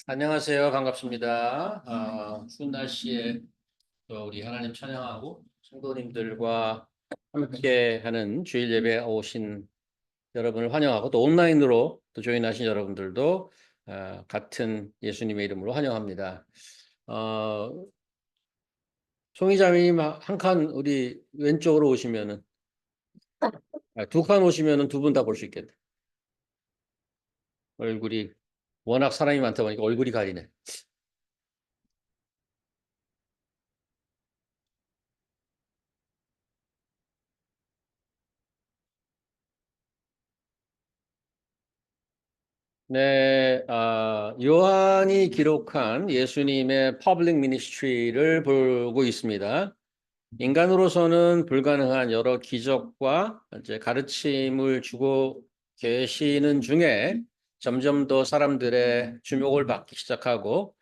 안녕하세요. 반갑습니다. 추운 날씨에 또 우리 하나님 찬양하고 성도님들과 함께 하는 주일 예배에 오신 여러분을 환영하고 또 온라인으로 또 조인하신 여러분들도 같은 예수님의 이름으로 환영합니다. 어, 송이자매님 한 칸 우리 왼쪽으로 오시면은 두 칸 오시면은 두 분 다 볼 수 있겠다. 얼굴이 워낙 사람이 많다 보니까 얼굴이 가리네. 네, 요한이 기록한 예수님의 퍼블릭 미니스트리를 보고 있습니다. 인간으로서는 불가능한 여러 기적과 이제 가르침을 주고 계시는 중에 점점 더 사람들의 주목을 받기 시작하고,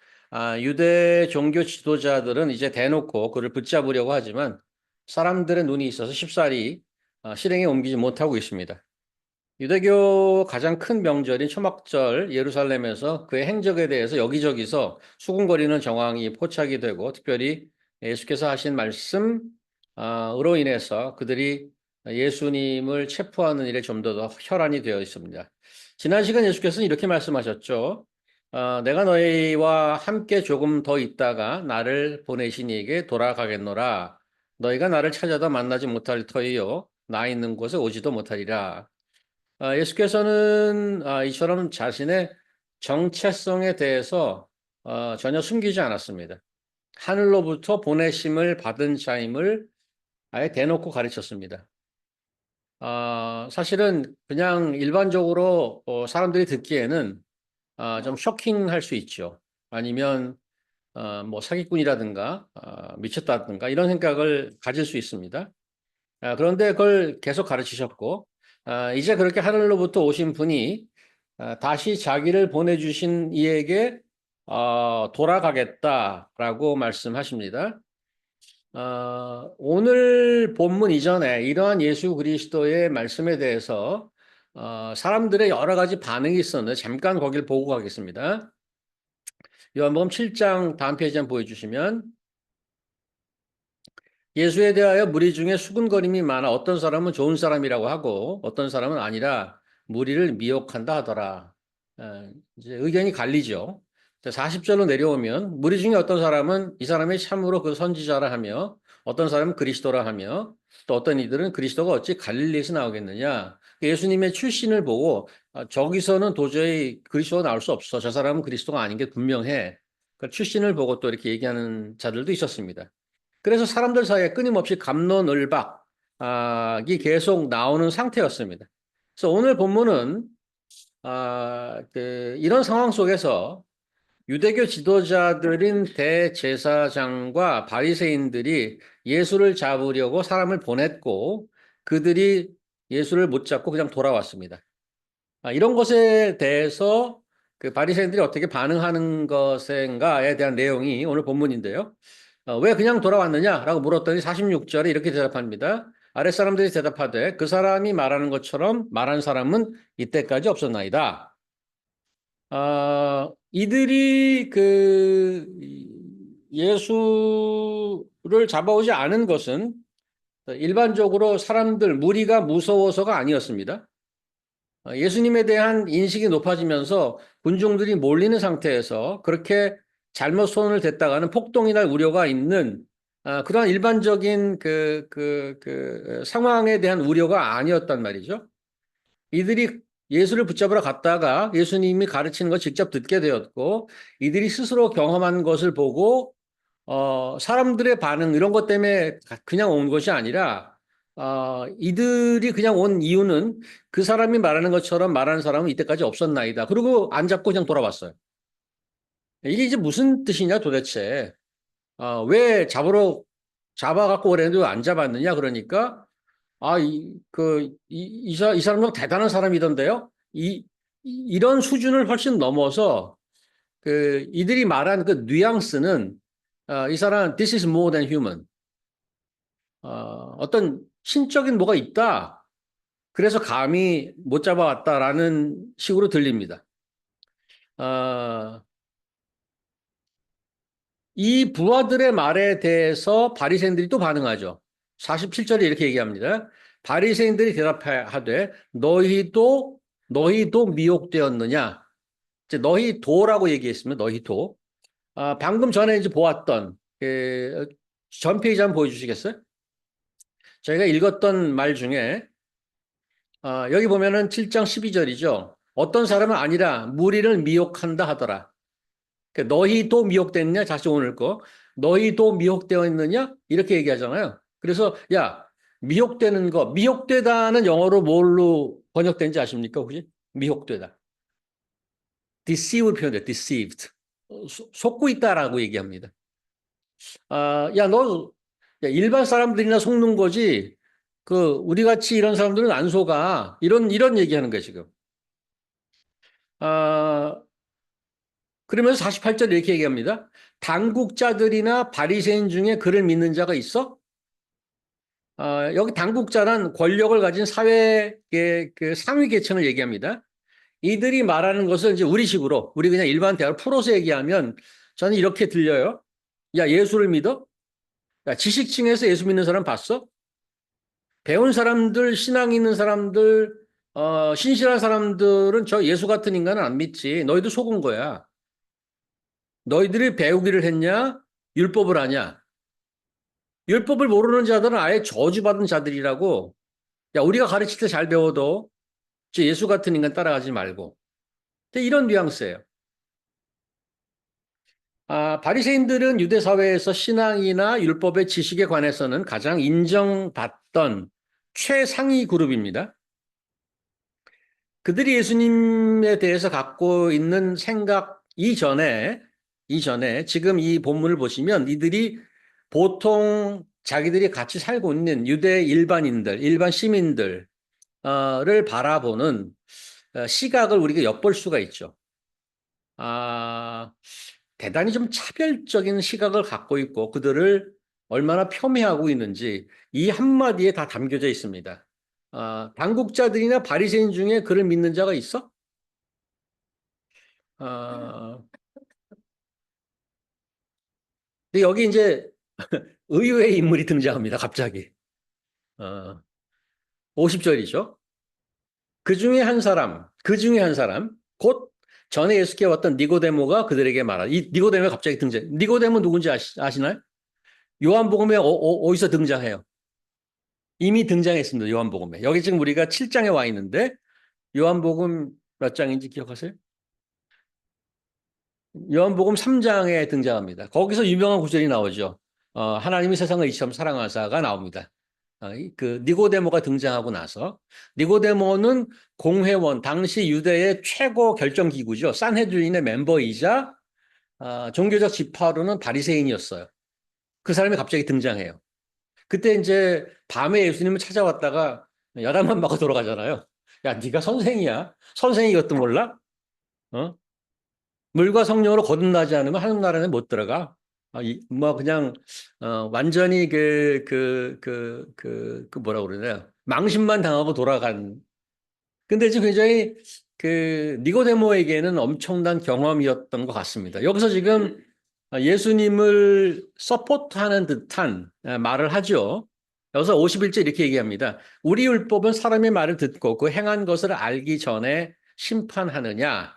유대 종교 지도자들은 이제 대놓고 그를 붙잡으려고 하지만 사람들의 눈이 있어서 쉽사리 실행에 옮기지 못하고 있습니다. 유대교 가장 큰 명절인 초막절 예루살렘에서 그의 행적에 대해서 여기저기서 수군거리는 정황이 포착이 되고 특별히 예수께서 하신 말씀으로 인해서 그들이 예수님을 체포하는 일에 좀 더 혈안이 되어 있습니다. 지난 시간 예수께서는 이렇게 말씀하셨죠. 내가 너희와 함께 조금 더 있다가 나를 보내신 이에게 돌아가겠노라. 너희가 나를 찾아도 만나지 못할 터이요 나 있는 곳에 오지도 못하리라. 예수께서는 이처럼 자신의 정체성에 대해서 전혀 숨기지 않았습니다. 하늘로부터 보내심을 받은 자임을 아예 대놓고 가르쳤습니다. 사실은 그냥 일반적으로 사람들이 듣기에는 좀 쇼킹할 수 있죠. 아니면 뭐 사기꾼이라든가 미쳤다든가 이런 생각을 가질 수 있습니다. 그런데 그걸 계속 가르치셨고, 이제 그렇게 하늘로부터 오신 분이 다시 자기를 보내주신 이에게 돌아가겠다라고 말씀하십니다. 오늘 본문 이전에 이러한 예수 그리스도의 말씀에 대해서 사람들의 여러 가지 반응이 있었는데 잠깐 거길 보고 가겠습니다. 요한복음 7장 다음 페이지 한번 보여주시면 예수에 대하여 무리 중에 수군거림이 많아 어떤 사람은 좋은 사람이라고 하고 어떤 사람은 아니라 무리를 미혹한다 하더라. 이제 의견이 갈리죠. 40절로 내려오면 무리 중에 어떤 사람은 이 사람이 참으로 그 선지자라 하며 어떤 사람은 그리스도라 하며 또 어떤 이들은 그리스도가 어찌 갈릴리에서 나오겠느냐. 예수님의 출신을 보고 저기서는 도저히 그리스도가 나올 수 없어. 저 사람은 그리스도가 아닌 게 분명해. 그 출신을 보고 또 이렇게 얘기하는 자들도 있었습니다. 그래서 사람들 사이에 끊임없이 갑론을박이 계속 나오는 상태였습니다. 그래서 오늘 본문은 이런 상황 속에서 유대교 지도자들인 대제사장과 바리새인들이 예수를 잡으려고 사람을 보냈고 그들이 예수를 못 잡고 그냥 돌아왔습니다. 이런 것에 대해서 그 바리새인들이 어떻게 반응하는 것인가에 대한 내용이 오늘 본문인데요. 왜 그냥 돌아왔느냐라고 물었더니 46절에 이렇게 대답합니다. 아랫사람들이 대답하되 그 사람이 말하는 것처럼 말한 사람은 이때까지 없었나이다. 이들이 그 예수를 잡아오지 않은 것은 일반적으로 사람들 무리가 무서워서가 아니었습니다. 예수님에 대한 인식이 높아지면서 군중들이 몰리는 상태에서 그렇게 잘못 손을 댔다가는 폭동이 날 우려가 있는 그러한 일반적인 상황에 대한 우려가 아니었단 말이죠. 이들이 예수를 붙잡으러 갔다가 예수님이 가르치는 걸 직접 듣게 되었고 이들이 스스로 경험한 것을 보고 사람들의 반응 이런 것 때문에 그냥 온 것이 아니라 이들이 그냥 온 이유는 그 사람이 말하는 것처럼 말하는 사람은 이때까지 없었나이다. 그리고 안 잡고 그냥 돌아왔어요. 이게 이제 무슨 뜻이냐 도대체. 왜 잡아갖고 오랬는데 안 잡았느냐 그러니까 이 사람 좀 대단한 사람이던데요. 이런 수준을 훨씬 넘어서 이들이 말한 그 뉘앙스는 이 사람 this is more than human. 어떤 신적인 뭐가 있다. 그래서 감히 못 잡아왔다라는 식으로 들립니다. 어, 이 부하들의 말에 대해서 바리새인들이 또 반응하죠. 47절에 이렇게 얘기합니다. 바리새인들이 대답하되 너희도 미혹되었느냐? 이제 너희도라고 얘기했으면 너희도. 방금 전에 이제 보았던 전 페이지 한번 보여주시겠어요? 저희가 읽었던 말 중에 여기 보면은 7장 12절이죠. 어떤 사람은 아니라 무리를 미혹한다 하더라. 너희도 미혹됐느냐? 다시 오늘 거. 너희도 미혹되어 있느냐? 이렇게 얘기하잖아요. 그래서 야, 미혹되는 거, 미혹되다는 영어로 뭘로 번역된지 아십니까? 혹시? 미혹되다. deceive 표현돼. deceived. 속고 있다라고 얘기합니다. 야, 너 야, 일반 사람들이나 속는 거지. 우리 같이 이런 사람들은 안 속아. 이런 얘기하는 거예요, 지금. 아, 그러면서 48절에 이렇게 얘기합니다. 당국자들이나 바리새인 중에 그를 믿는 자가 있어? 여기 당국자란 권력을 가진 사회의 그 상위 계층을 얘기합니다. 이들이 말하는 것을 이제 우리식으로, 우리 그냥 일반 대화를 풀어서 얘기하면 저는 이렇게 들려요. 야, 예수를 믿어? 야, 지식층에서 예수 믿는 사람 봤어? 배운 사람들, 신앙 있는 사람들, 신실한 사람들은 저 예수 같은 인간은 안 믿지. 너희도 속은 거야. 너희들이 배우기를 했냐? 율법을 하냐? 율법을 모르는 자들은 아예 저주받은 자들이라고. 야, 우리가 가르칠 때 잘 배워도 저 예수 같은 인간 따라가지 말고. 이런 뉘앙스예요. 바리새인들은 유대 사회에서 신앙이나 율법의 지식에 관해서는 가장 인정받던 최상위 그룹입니다. 그들이 예수님에 대해서 갖고 있는 생각 이전에 지금 이 본문을 보시면 이들이 보통 자기들이 같이 살고 있는 유대 일반인들, 일반 시민들을 바라보는 시각을 우리가 엿볼 수가 있죠. 대단히 좀 차별적인 시각을 갖고 있고 그들을 얼마나 폄훼하고 있는지 이 한마디에 다 담겨져 있습니다. 당국자들이나 바리새인 중에 그를 믿는 자가 있어? 아, 근데 여기 이제 의외의 인물이 등장합니다. 갑자기. 50절이죠. 그 중에 한 사람, 곧 전에 예수께 왔던 니고데모가 그들에게 말하라. 이 니고데모가 갑자기 등장. 니고데모 누군지 아시나요? 요한복음에 어디서 등장해요? 이미 등장했습니다. 요한복음에. 여기 지금 우리가 7장에 와 있는데 요한복음 몇 장인지 기억하세요? 요한복음 3장에 등장합니다. 거기서 유명한 구절이 나오죠. 하나님이 세상을 이처럼 사랑하사가 나옵니다. 그 니고데모가 등장하고 나서 니고데모는 공회원 당시 유대의 최고 결정기구죠. 산헤드린의 멤버이자 종교적 지파로는 바리새인이었어요. 그 사람이 갑자기 등장해요. 그때 이제 밤에 예수님을 찾아왔다가 야단만 맞고 돌아가잖아요. 야, 네가 선생이야? 선생이 이것도 몰라? 어? 물과 성령으로 거듭나지 않으면 하늘 나라에 못 들어가. 뭐 그냥 완전히 뭐라 그러나요? 망신만 당하고 돌아간. 근데 이제 굉장히 니고데모에게는 엄청난 경험이었던 것 같습니다. 여기서 지금 예수님을 서포트하는 듯한 말을 하죠. 여기서 51절 이렇게 얘기합니다. 우리 율법은 사람의 말을 듣고 그 행한 것을 알기 전에 심판하느냐?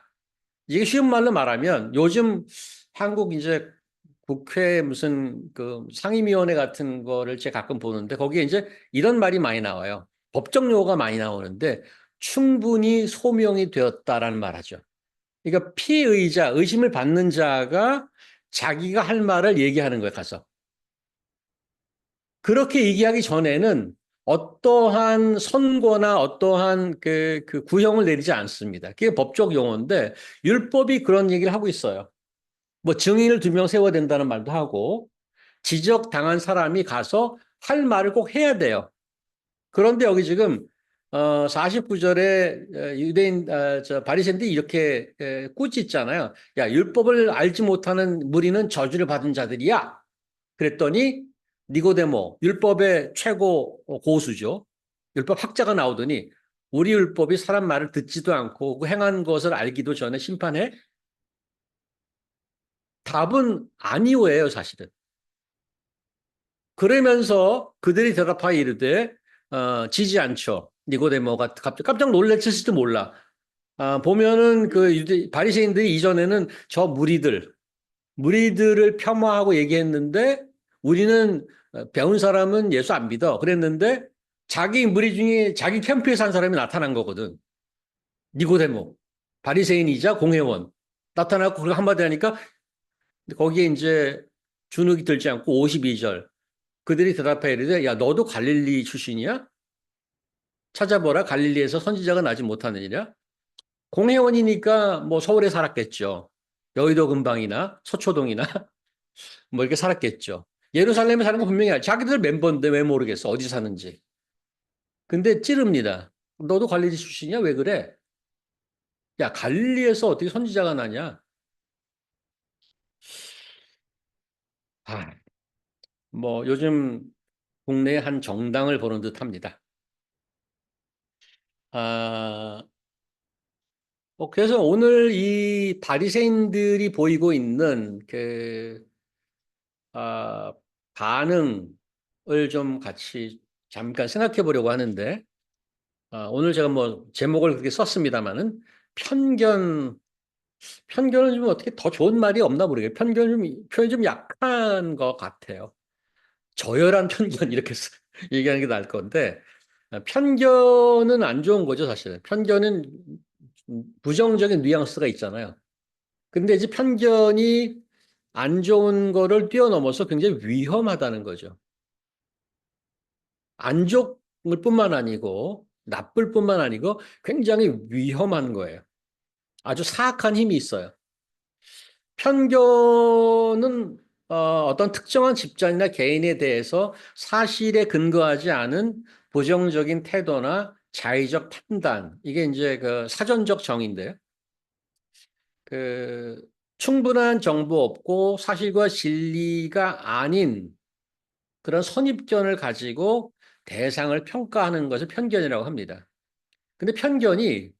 이게 쉬운 말로 말하면 요즘 한국 이제 국회 무슨 그 상임위원회 같은 거를 제가 가끔 보는데 거기에 이제 이런 말이 많이 나와요. 법적 용어가 많이 나오는데 충분히 소명이 되었다라는 말하죠. 그러니까 피의자, 의심을 받는 자가 자기가 할 말을 얘기하는 거예요, 가서. 그렇게 얘기하기 전에는 어떠한 선고나 어떠한 그 구형을 내리지 않습니다. 그게 법적 용어인데 율법이 그런 얘기를 하고 있어요. 뭐 증인을 2명 세워야 된다는 말도 하고 지적당한 사람이 가서 할 말을 꼭 해야 돼요. 그런데 여기 지금 49절에 유대인 바리새인들이 이렇게 꾸짖잖아요. 야, 율법을 알지 못하는 무리는 저주를 받은 자들이야. 그랬더니 니고데모 율법의 최고 고수죠. 율법 학자가 나오더니 우리 율법이 사람 말을 듣지도 않고 그 행한 것을 알기도 전에 심판해. 답은 아니오예요, 사실은. 그러면서 그들이 대답하여 이르되 지지 않죠. 니고데모가 갑자기 깜짝 놀랐을지도 몰라. 보면은 그 바리새인들이 이전에는 저 무리들을 폄하하고 얘기했는데 우리는 배운 사람은 예수 안 믿어. 그랬는데 자기 무리 중에 자기 캠프에 산 사람이 나타난 거거든. 니고데모. 바리새인이자 공회원. 나타나고 그렇게 한마디 하니까 거기에 이제 주눅이 들지 않고 52절. 그들이 대답해 이르되 야 너도 갈릴리 출신이야? 찾아보라 갈릴리에서 선지자가 나지 못하느니라. 공회원이니까 뭐 서울에 살았겠죠. 여의도 근방이나 서초동이나 뭐 이렇게 살았겠죠. 예루살렘에 사는 건 분명히 자기들 멤버인데 왜 모르겠어. 어디 사는지. 근데 찌릅니다. 너도 갈릴리 출신이야? 왜 그래? 야, 갈릴리에서 어떻게 선지자가 나냐? 아, 뭐 요즘 국내의 한 정당을 보는 듯합니다. 아, 그래서 오늘 이 바리새인들이 보이고 있는 아, 반응을 좀 같이 잠깐 생각해 보려고 하는데, 오늘 제가 뭐 제목을 그렇게 썼습니다만은 편견은 좀 어떻게 더 좋은 말이 없나 모르겠어요. 표현이 좀 약한 것 같아요. 저열한 편견 이렇게 얘기하는 게 나을 건데, 편견은 안 좋은 거죠, 사실은. 편견은 부정적인 뉘앙스가 있잖아요. 근데 이제 편견이 안 좋은 거를 뛰어넘어서 굉장히 위험하다는 거죠. 안 좋을 뿐만 아니고, 나쁠 뿐만 아니고 굉장히 위험한 거예요. 아주 사악한 힘이 있어요. 편견은 어떤 특정한 집단이나 개인에 대해서 사실에 근거하지 않은 부정적인 태도나 자의적 판단. 이게 이제 그 사전적 정의인데요. 그 충분한 정보 없고 사실과 진리가 아닌 그런 선입견을 가지고 대상을 평가하는 것을 편견이라고 합니다. 근데 편견이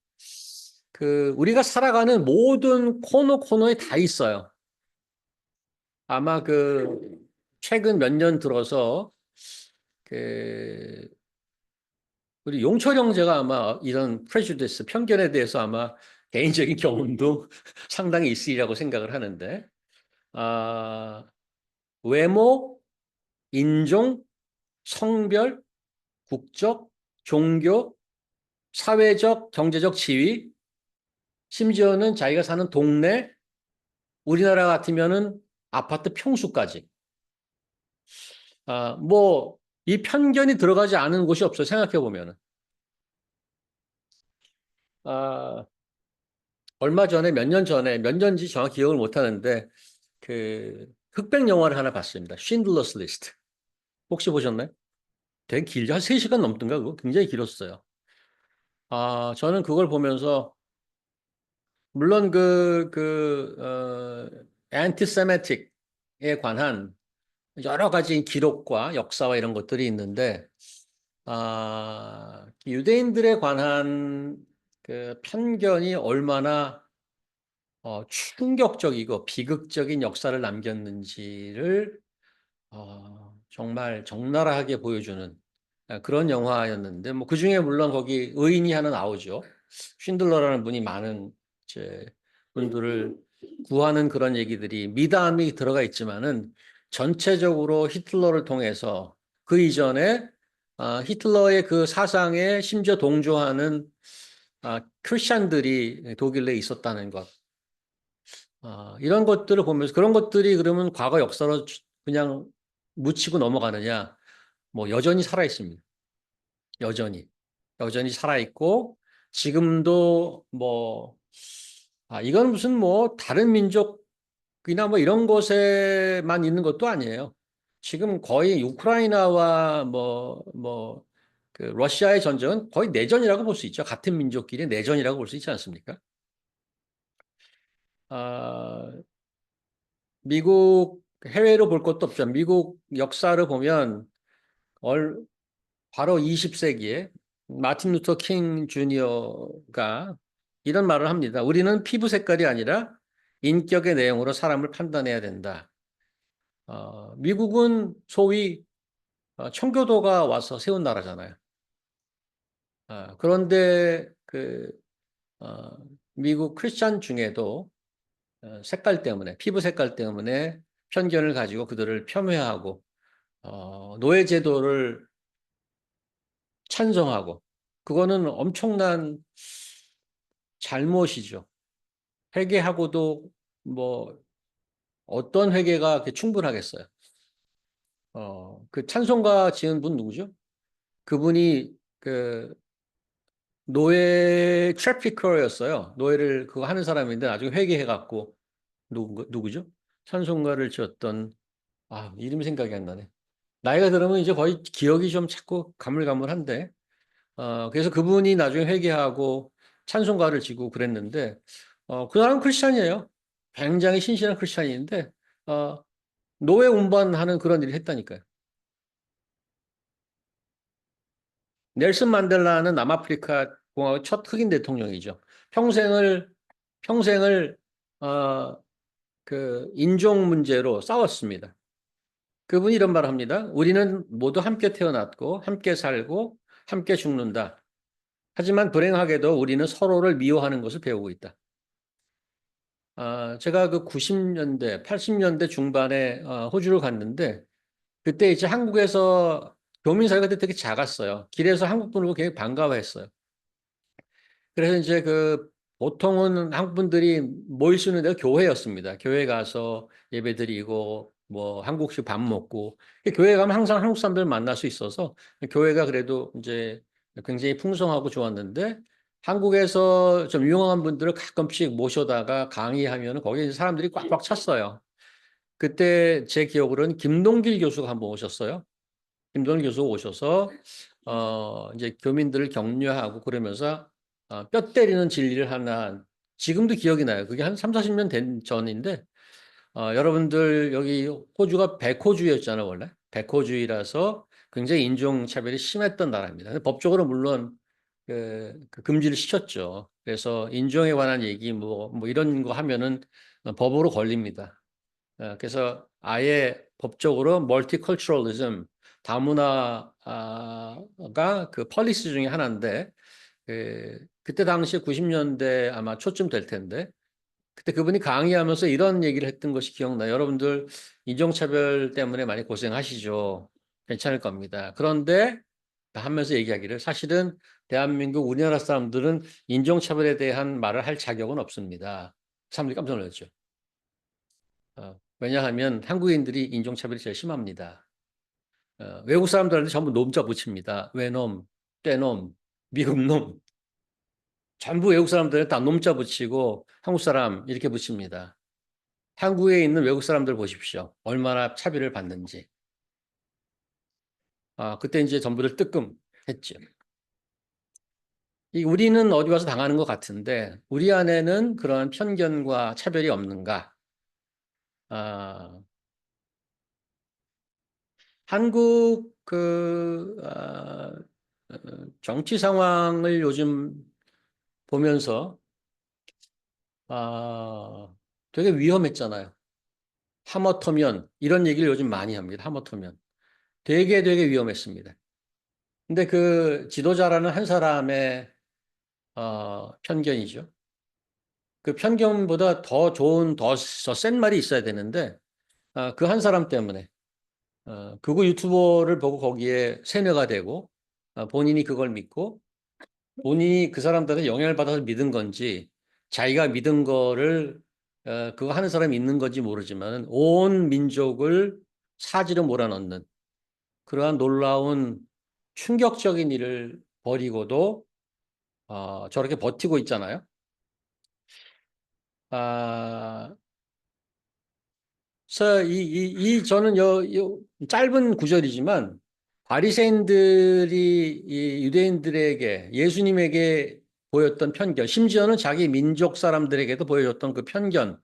우리가 살아가는 모든 코너에 다 있어요. 아마 최근 몇 년 들어서 그 우리 용철 형제가 아마 이런 프레주디스 편견에 대해서 아마 개인적인 경험도 상당히 있으리라고 생각을 하는데 아, 외모, 인종, 성별, 국적, 종교, 사회적, 경제적 지위, 심지어는 자기가 사는 동네, 우리나라 같으면은 아파트 평수까지. 뭐, 이 편견이 들어가지 않은 곳이 없어요. 생각해 보면은. 아, 얼마 전에, 몇 년지 정확히 기억을 못 하는데, 흑백 영화를 하나 봤습니다. 쉰들러스 리스트. 혹시 보셨나요? 되게 길죠. 한 3시간 넘던가, 그거? 굉장히 길었어요. 저는 그걸 보면서, 물론 anti-Semitic에 관한 여러 가지 기록과 역사와 이런 것들이 있는데, 유대인들에 관한 그 편견이 얼마나 충격적이고 비극적인 역사를 남겼는지를 정말 적나라하게 보여주는 그런 영화였는데, 뭐 그중에 물론 거기 의인이 하나 나오죠. 쉰들러라는 분이 많은 이제 분들을 구하는 그런 얘기들이 미담이 들어가 있지만은 전체적으로 히틀러를 통해서 그 이전에 히틀러의 그 사상에 심지어 동조하는 크리스찬들이 독일 내에 있었다는 것. 이런 것들을 보면서 그런 것들이 그러면 과거 역사로 그냥 묻히고 넘어가느냐? 뭐 여전히 살아 있습니다. 여전히. 여전히 살아 있고 지금도 뭐 이건 무슨 뭐 다른 민족이나 뭐 이런 곳에만 있는 것도 아니에요. 지금 거의 우크라이나와 러시아의 전쟁은 거의 내전이라고 볼 수 있죠. 같은 민족끼리 내전이라고 볼 수 있지 않습니까? 아, 미국 해외로 볼 것도 없죠. 미국 역사를 보면 얼, 바로 20세기에 마틴 루터 킹 주니어가 이런 말을 합니다. 우리는 피부 색깔이 아니라 인격의 내용으로 사람을 판단해야 된다. 미국은 소위 청교도가 와서 세운 나라잖아요. 그런데 어, 미국 크리스찬 중에도 색깔 때문에, 피부 색깔 때문에 편견을 가지고 그들을 폄훼하고 노예 제도를 찬성하고 그거는 엄청난 잘못이죠. 회개하고도 뭐 어떤 회개가 충분하겠어요. 그 찬송가 지은 분 누구죠? 그분이 그 노예 트래피커였어요. 노예를 그거 하는 사람인데 나중에 회개해갖고 누구죠? 찬송가를 지었던 이름이 생각이 안 나네. 나이가 들으면 이제 거의 기억이 좀 자꾸 가물가물한데 그래서 그분이 나중에 회개하고 찬송가를 지고 그랬는데 그 사람은 크리스찬이에요. 굉장히 신실한 크리스찬인데 어, 노예 운반하는 그런 일을 했다니까요. 넬슨 만델라는 남아프리카 공화국 첫 흑인 대통령이죠. 평생을 평생을 어, 그 인종 문제로 싸웠습니다. 그분이 이런 말을 합니다. 우리는 모두 함께 태어났고 함께 살고 함께 죽는다. 하지만 불행하게도 우리는 서로를 미워하는 것을 배우고 있다. 제가 그 90년대, 80년대 중반에 호주를 갔는데 그때 이제 한국에서 교민 사회가 그때 되게 작았어요. 길에서 한국 분을 보고 굉장히 반가워했어요. 그래서 이제 보통은 한국 분들이 모일 수 있는 데가 교회였습니다. 교회 가서 예배드리고 뭐 한국식 밥 먹고 교회 가면 항상 한국 사람들 만날 수 있어서 교회가 그래도 이제 굉장히 풍성하고 좋았는데 한국에서 좀 유명한 분들을 가끔씩 모셔다가 강의하면 거기에 사람들이 꽉꽉 찼어요. 그때 제 기억으로는 김동길 교수가 한번 오셨어요. 김동길 교수 오셔서 이제 교민들을 격려하고 그러면서 뼈 때리는 진리를 하나 지금도 기억이 나요. 그게 한 3, 40년 된 전인데 여러분들 여기 호주가 백호주의였잖아요, 원래. 백호주의라서 굉장히 인종차별이 심했던 나라입니다. 근데 법적으로 물론 그 금지를 시켰죠. 그래서 인종에 관한 얘기 뭐 이런 거 하면은 법으로 걸립니다. 그래서 아예 법적으로 멀티컬처럴리즘 다문화가 그 펄리시 중에 하나인데 그때 당시에 90년대 아마 초쯤 될 텐데 그때 그분이 강의하면서 이런 얘기를 했던 것이 기억나요. 여러분들 인종차별 때문에 많이 고생하시죠. 괜찮을 겁니다. 그런데 하면서 얘기하기를 사실은 대한민국 우리나라 사람들은 인종차별에 대한 말을 할 자격은 없습니다. 사람들이 깜짝 놀랐죠. 왜냐하면 한국인들이 인종차별이 제일 심합니다. 외국 사람들한테 전부 놈자 붙입니다. 외놈, 떼놈, 미국놈. 전부 외국 사람들은 다 놈자 붙이고 한국 사람 이렇게 붙입니다. 한국에 있는 외국 사람들 보십시오. 얼마나 차별을 받는지. 그때 이제 전부를 뜨끔했죠. 우리는 어디 와서 당하는 것 같은데 우리 안에는 그런 편견과 차별이 없는가? 아, 한국 정치 상황을 요즘 보면서 되게 위험했잖아요. 하마터면 이런 얘기를 요즘 많이 합니다. 하마터면 되게 위험했습니다. 근데 그 지도자라는 한 사람의 편견이죠. 그 편견보다 더 좋은 더 센 말이 있어야 되는데 그 한 사람 때문에 그거 유튜버를 보고 거기에 세뇌가 되고 본인이 그걸 믿고 본인이 그 사람들한테 영향을 받아서 믿은 건지 자기가 믿은 거를 그거 하는 사람이 있는 건지 모르지만 온 민족을 사지로 몰아넣는 그러한 놀라운 충격적인 일을 벌이고도 저렇게 버티고 있잖아요. 아, 그래서 저는 짧은 구절이지만 바리새인들이 이 유대인들에게 예수님에게 보였던 편견, 심지어는 자기 민족 사람들에게도 보여줬던 그 편견.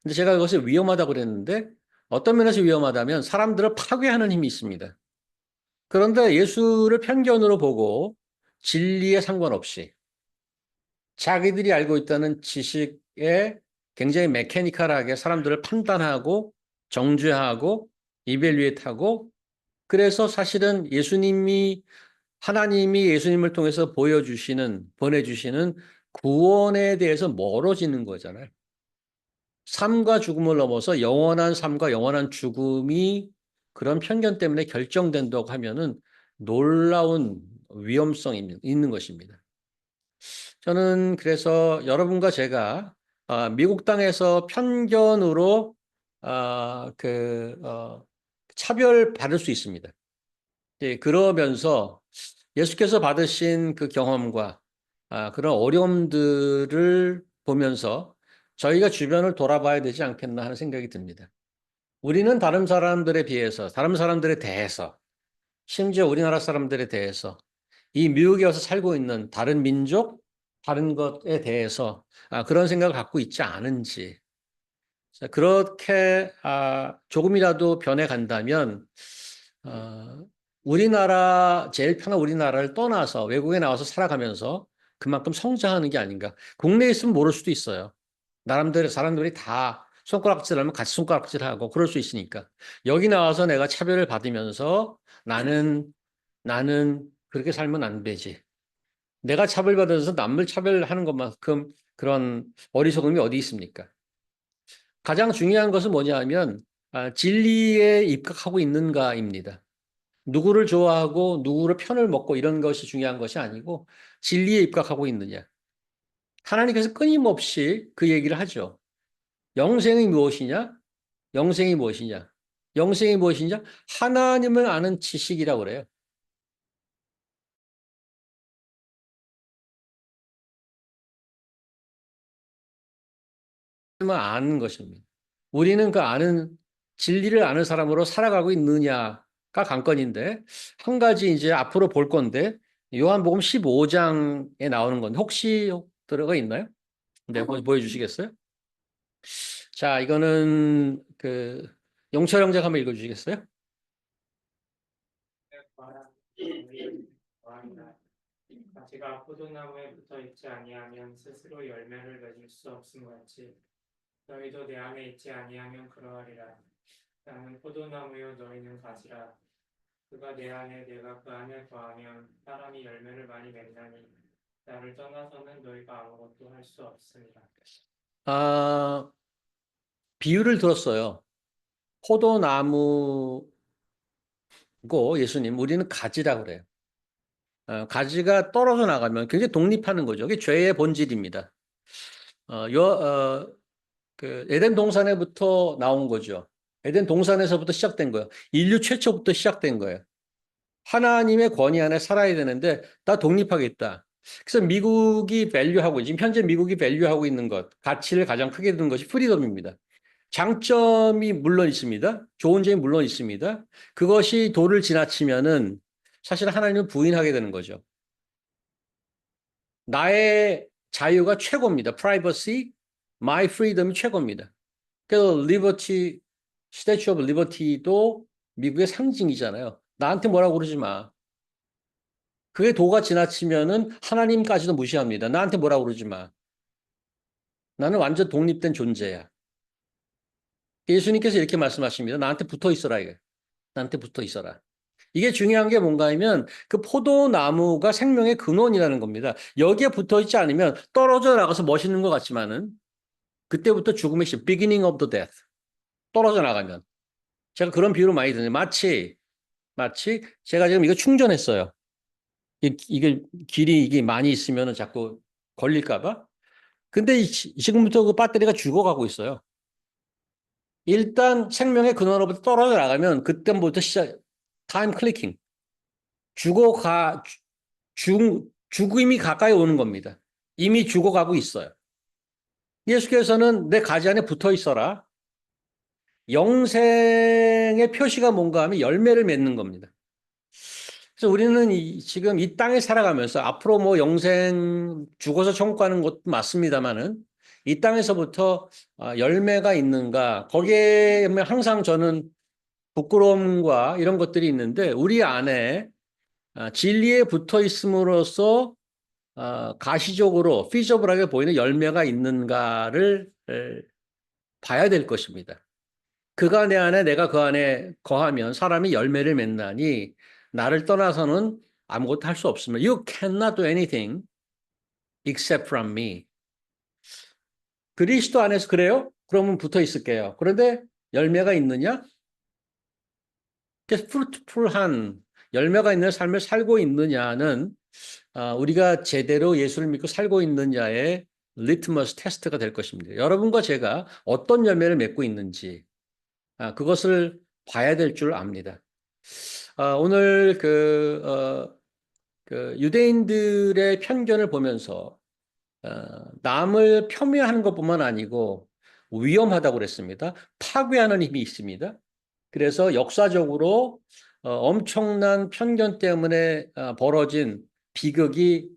근데 제가 그것을 위험하다고 그랬는데 어떤 면에서 위험하다면 사람들을 파괴하는 힘이 있습니다. 그런데 예수를 편견으로 보고 진리에 상관없이 자기들이 알고 있다는 지식에 굉장히 메커니컬하게 사람들을 판단하고 정죄하고 이벨리에이트하고 그래서 사실은 하나님이 예수님을 통해서 보내주시는 구원에 대해서 멀어지는 거잖아요. 삶과 죽음을 넘어서 영원한 삶과 영원한 죽음이 그런 편견 때문에 결정된다고 하면은 놀라운 위험성이 있는 것입니다. 저는 그래서 여러분과 제가 미국 땅에서 편견으로 차별받을 수 있습니다. 예, 그러면서 예수께서 받으신 그 경험과 그런 어려움들을 보면서 저희가 주변을 돌아봐야 되지 않겠나 하는 생각이 듭니다. 우리는 다른 사람들에 비해서, 다른 사람들에 대해서, 심지어 우리나라 사람들에 대해서 이 미국에 와서 살고 있는 다른 민족, 다른 것에 대해서 그런 생각을 갖고 있지 않은지 그렇게 조금이라도 변해간다면 제일 편한 우리나라를 떠나서 외국에 나와서 살아가면서 그만큼 성장하는 게 아닌가. 국내에 있으면 모를 수도 있어요. 나름대로 사람들이 다 손가락질하면 같이 손가락질하고 그럴 수 있으니까. 여기 나와서 내가 차별을 받으면서 나는 그렇게 살면 안 되지. 내가 차별받아서 남을 차별하는 것만큼 그런 어리석음이 어디 있습니까? 가장 중요한 것은 뭐냐면 진리에 입각하고 있는가입니다. 누구를 좋아하고 누구를 편을 먹고 이런 것이 중요한 것이 아니고 진리에 입각하고 있느냐. 하나님께서 끊임없이 그 얘기를 하죠. 영생이 무엇이냐? 영생이 무엇이냐? 영생이 무엇이냐? 하나님을 아는 지식이라고 그래요. 하나님을 아는 것입니다. 우리는 그 진리를 아는 사람으로 살아가고 있느냐가 관건인데, 한 가지 이제 앞으로 볼 건데, 요한복음 15장에 나오는 건데, 혹시 들어가 있나요? 네, 보여주시겠어요? 자, 이거는 영철 형제가 한번 읽어주시겠어요? 가지가 포도나무에 붙어 있지 아니하면 스스로 열매를 맺을 수 없음 같이 너희도 내 안에 있지 아니하면 그러하리라. 나는 포도나무요 너희는 가지라. 그가 내 안에 내가 그 안에 거하면 사람이 열매를 많이 맺나니 나를 떠나서는 너희가 아무것도 할 수 없습니다. 비유를 들었어요. 포도나무고 예수님, 우리는 가지라고 그래요. 가지가 떨어져 나가면 굉장히 독립하는 거죠. 그게 죄의 본질입니다. 어, 요, 어, 에덴 동산에부터 나온 거죠. 에덴 동산에서부터 시작된 거예요. 인류 최초부터 시작된 거예요. 하나님의 권위 안에 살아야 되는데 다 독립하겠다. 그래서 지금 현재 미국이 밸류하고 있는 것, 가치를 가장 크게 두는 것이 프리덤입니다. 장점이 물론 있습니다. 좋은 점이 물론 있습니다. 그것이 도를 지나치면은 사실 하나님을 부인하게 되는 거죠. 나의 자유가 최고입니다. privacy, my freedom이 최고입니다. 그래서 스태츄 오브 리버티도 미국의 상징이잖아요. 나한테 뭐라고 그러지 마. 그게 도가 지나치면은 하나님까지도 무시합니다. 나한테 뭐라고 그러지 마. 나는 완전 독립된 존재야. 예수님께서 이렇게 말씀하십니다. 나한테 붙어 있어라, 이게. 나한테 붙어 있어라. 이게 중요한 게 뭔가 하면 그 포도나무가 생명의 근원이라는 겁니다. 여기에 붙어 있지 않으면 떨어져 나가서 멋있는 것 같지만은 그때부터 죽음의 시, beginning of the death. 떨어져 나가면. 제가 그런 비유를 많이 드는데 마치 제가 지금 이거 충전했어요. 이게 길이 이게 많이 있으면 자꾸 걸릴까 봐. 근데 지금부터 그 배터리가 죽어가고 있어요. 일단 생명의 근원으로부터 떨어져 나가면 그때부터 타임 클리킹. 죽어가, 죽음이 가까이 오는 겁니다. 이미 죽어가고 있어요. 예수께서는 내 가지 안에 붙어 있어라. 영생의 표시가 뭔가 하면 열매를 맺는 겁니다. 그래서 우리는 지금 이 땅에 살아가면서 앞으로 뭐 영생 죽어서 천국 가는 것도 맞습니다만은 이 땅에서부터 열매가 있는가 거기에 항상 저는 부끄러움과 이런 것들이 있는데 우리 안에 진리에 붙어 있음으로써 가시적으로 피저블하게 보이는 열매가 있는가를 봐야 될 것입니다. 그가 내 안에 내가 그 안에 거하면 사람이 열매를 맺나니 나를 떠나서는 아무것도 할 수 없습니다. You cannot do anything except from me. 그리스도 안에서 그래요? 그러면 붙어 있을게요. 그런데 열매가 있느냐? 프루트풀한 열매가 있는 삶을 살고 있느냐는 우리가 제대로 예수를 믿고 살고 있느냐의 리트머스 테스트가 될 것입니다. 여러분과 제가 어떤 열매를 맺고 있는지 그것을 봐야 될 줄 압니다. 오늘 그 유대인들의 편견을 보면서 남을 폄훼하는 것뿐만 아니고 위험하다고 그랬습니다. 파괴하는 힘이 있습니다. 그래서 역사적으로 엄청난 편견 때문에 벌어진 비극이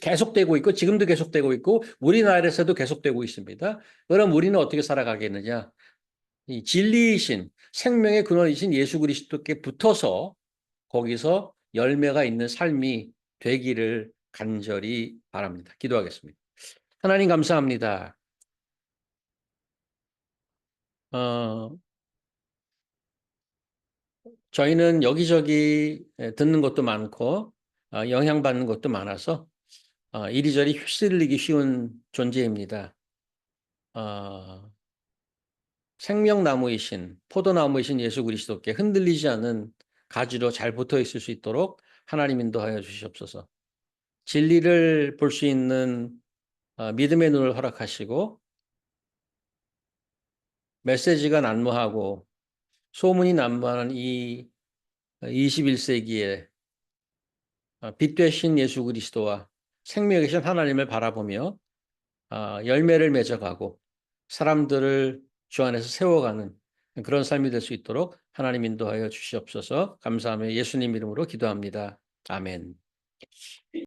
계속되고 있고 지금도 계속되고 있고 우리나라에서도 계속되고 있습니다. 그럼 우리는 어떻게 살아가겠느냐? 이 진리이신 생명의 근원이신 예수 그리스도께 붙어서 거기서 열매가 있는 삶이 되기를 간절히 바랍니다. 기도하겠습니다. 하나님 감사합니다. 어, 저희는 여기저기 듣는 것도 많고 영향받는 것도 많아서 이리저리 휩쓸리기 쉬운 존재입니다. 어, 생명나무이신 포도나무이신 예수 그리스도께 흔들리지 않는 가지로 잘 붙어 있을 수 있도록 하나님 인도하여 주시옵소서. 진리를 볼 수 있는 믿음의 눈을 허락하시고 메시지가 난무하고 소문이 난무하는 이 21세기에 빛 되신 예수 그리스도와 생명이 계신 하나님을 바라보며 열매를 맺어가고 사람들을 주 안에서 세워가는 그런 삶이 될 수 있도록 하나님 인도하여 주시옵소서. 감사하며 예수님 이름으로 기도합니다. 아멘.